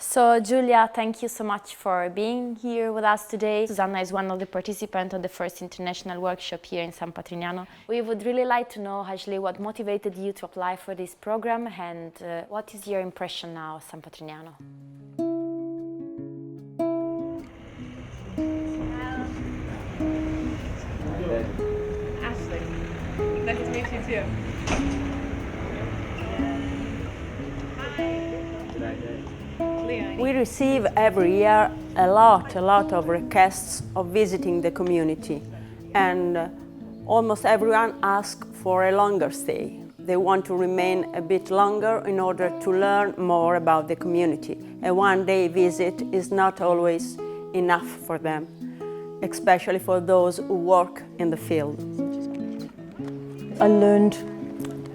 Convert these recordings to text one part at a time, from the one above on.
So Giulia, thank you so much for being here with us today. Susanna is one of the participants of the first international workshop here in San Patrignano. We would really like to know, actually, what motivated you to apply for this program and what is your impression now of San Patrignano? Ashley, nice to meet you too. We receive every year a lot of requests of visiting the community, and almost everyone asks for a longer stay. They want to remain a bit longer in order to learn more about the community. A one-day visit is not always enough for them, especially for those who work in the field. I learned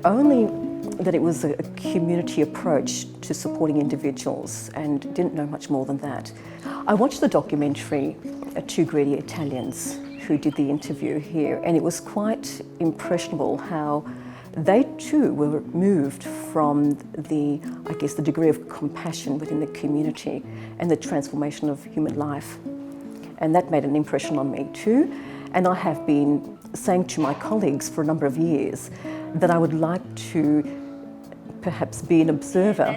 only that it was a community approach to supporting individuals and didn't know much more than that. I watched the documentary, Two Greedy Italians, who did the interview here, and it was quite impressionable how they too were moved from the degree of compassion within the community and the transformation of human life. And that made an impression on me too. And I have been saying to my colleagues for a number of years that I would like to perhaps be an observer.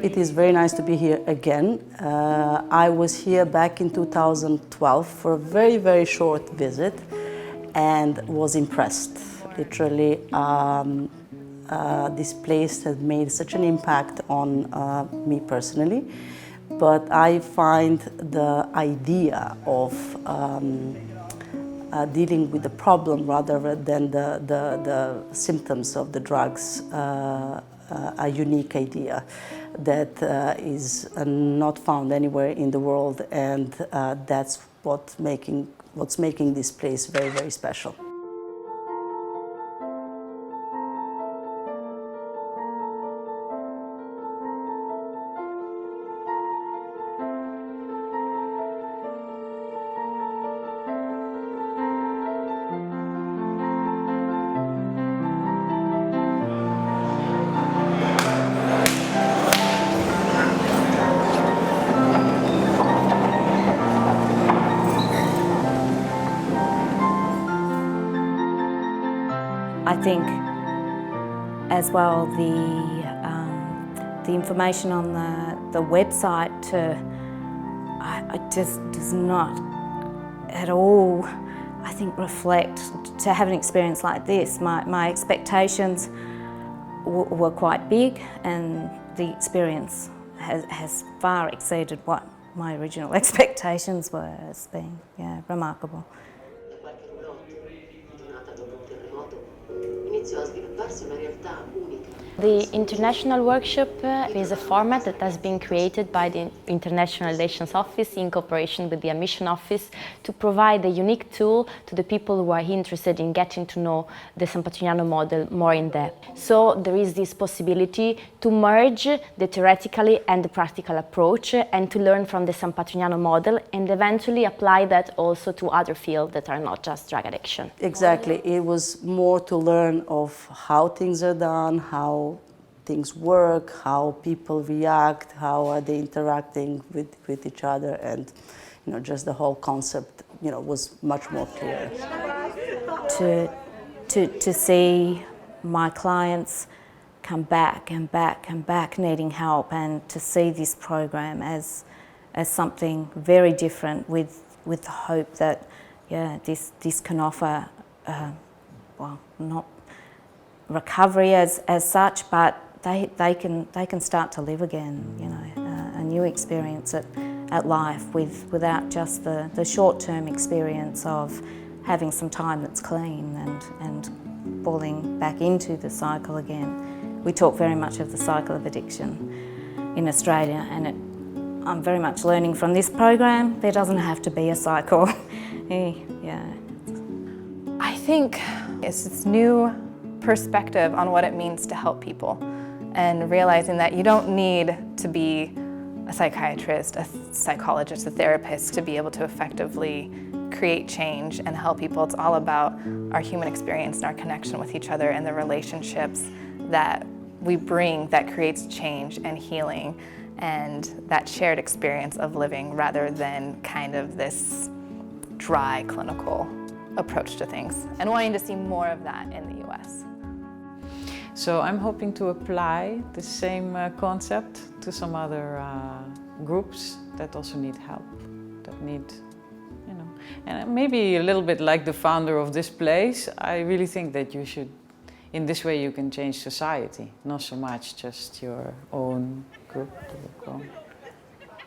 It is very nice to be here again. I was here back in 2012 for a very, very short visit and was impressed. Literally, this place has made such an impact on me personally. But I find the idea of dealing with the problem rather than the symptoms of the drugs a unique idea that is not found anywhere in the world, and that's what's making this place very, very special. I think as well the information on the website it just does not at all, I think, reflect to have an experience like this. My expectations were quite big, and the experience has far exceeded what my original expectations were. It's been remarkable. The International Workshop is a format that has been created by the International Relations Office in cooperation with the Admission Office to provide a unique tool to the people who are interested in getting to know the San Patrignano model more in depth. So there is this possibility to merge the theoretical and the practical approach and to learn from the San Patrignano model and eventually apply that also to other fields that are not just drug addiction. Exactly. It was more to learn of how things are done, how things work, how people react, how are they interacting with each other, and just the whole concept was much more clear. To see my clients come back and back and back needing help, and to see this program as something very different with the hope that this can offer not recovery as such, but they can start to live again, a new experience at life without just the short-term experience of having some time that's clean and falling back into the cycle again. We talk very much of the cycle of addiction in Australia, and I'm very much learning from this program. There doesn't have to be a cycle. I think it's this new perspective on what it means to help people, and realizing that you don't need to be a psychiatrist, a psychologist, a therapist to be able to effectively create change and help people. It's all about our human experience and our connection with each other and the relationships that we bring that creates change and healing. and that shared experience of living rather than kind of this dry clinical approach to things, and wanting to see more of that in the US. So I'm hoping to apply the same concept to some other groups that also need help, that need, you know, and maybe a little bit like the founder of this place, I really think that you should, in this way you can change society, not so much just your own group,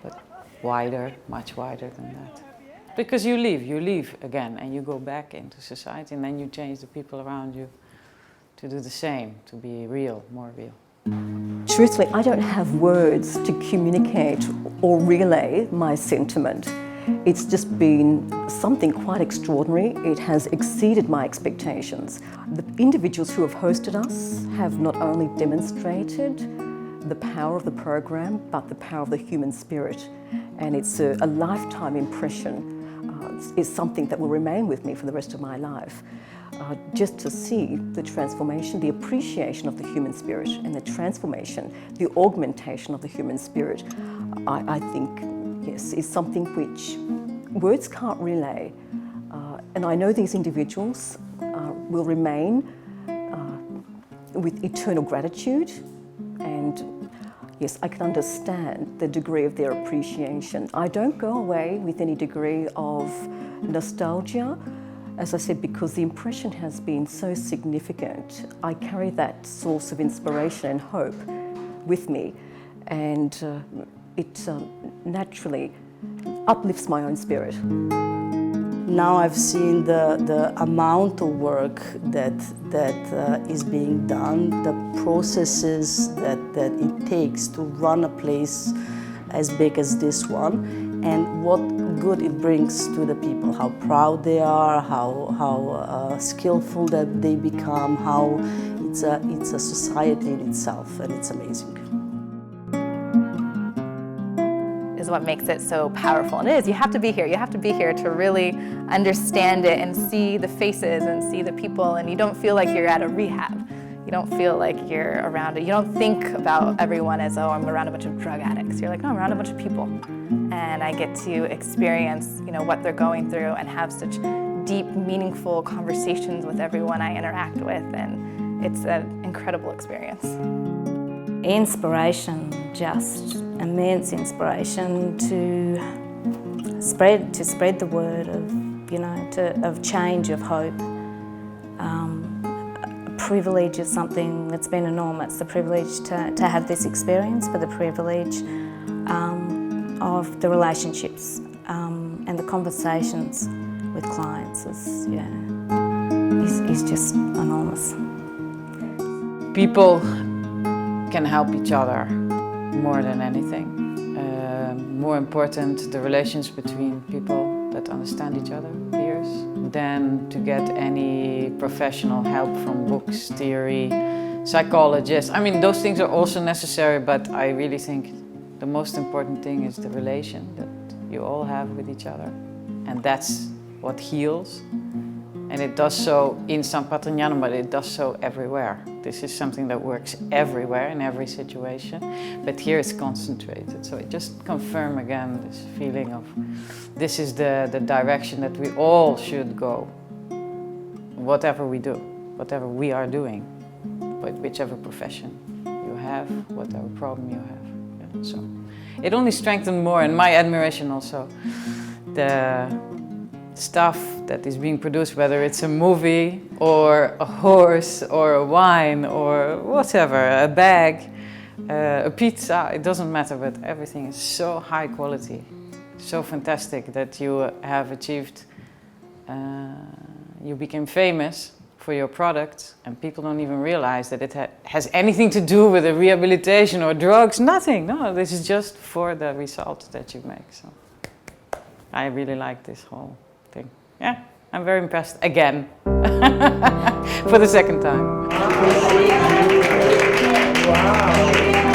but wider, much wider than that. Because you leave again and you go back into society, and then you change the people around you to do the same, to be real, more real. Truthfully, I don't have words to communicate or relay my sentiment. It's just been something quite extraordinary. It has exceeded my expectations. The individuals who have hosted us have not only demonstrated the power of the program, but the power of the human spirit. And it's a lifetime impression. It's something that will remain with me for the rest of my life. Just to see the transformation, the appreciation of the human spirit, and the transformation, the augmentation of the human spirit, I think, yes, is something which words can't relay. And I know these individuals will remain with eternal gratitude, and yes, I can understand the degree of their appreciation. I don't go away with any degree of nostalgia, as I said, because the impression has been so significant. I carry that source of inspiration and hope with me, and it naturally uplifts my own spirit. Now I've seen the amount of work that is being done, the processes that it takes to run a place as big as this one, and what good it brings to the people, how proud they are, how skillful that they become, how it's a society in itself, and it's amazing. Is what makes it so powerful. And it is, you have to be here. You have to be here to really understand it and see the faces and see the people, and you don't feel like you're at a rehab. You don't feel like you're around it. You don't think about everyone as, oh, I'm around a bunch of drug addicts. You're like, no, I'm around a bunch of people. And I get to experience, you know, what they're going through and have such deep, meaningful conversations with everyone I interact with, and it's an incredible experience. Inspiration, just immense inspiration to spread the word of, you know, of change, of hope. Privilege is something that's been enormous. The privilege to have this experience, but the privilege of the relationships and the conversations with clients is just enormous. People can help each other more than anything. More important, the relations between people that understand each other, peers, than to get any professional help from books, theory, psychologists. I mean, those things are also necessary, but I really think the most important thing is the relation that you all have with each other. And that's what heals. And it does so in San Patrignano, but it does so everywhere. This is something that works everywhere, in every situation. But here it's concentrated. So it just confirms again this feeling of this is the direction that we all should go. Whatever we do, whatever we are doing, but whichever profession you have, whatever problem you have. Yeah, so it only strengthened more, and my admiration also, the stuff that is being produced, whether it's a movie or a horse or a wine or whatever, a bag, a pizza, it doesn't matter, but everything is so high quality, so fantastic that you have achieved, you became famous for your product, and people don't even realize that it has anything to do with a rehabilitation or drugs, nothing. No, this is just for the result that you make. So I really like this whole thing. Yeah, I'm very impressed again for the second time. Wow.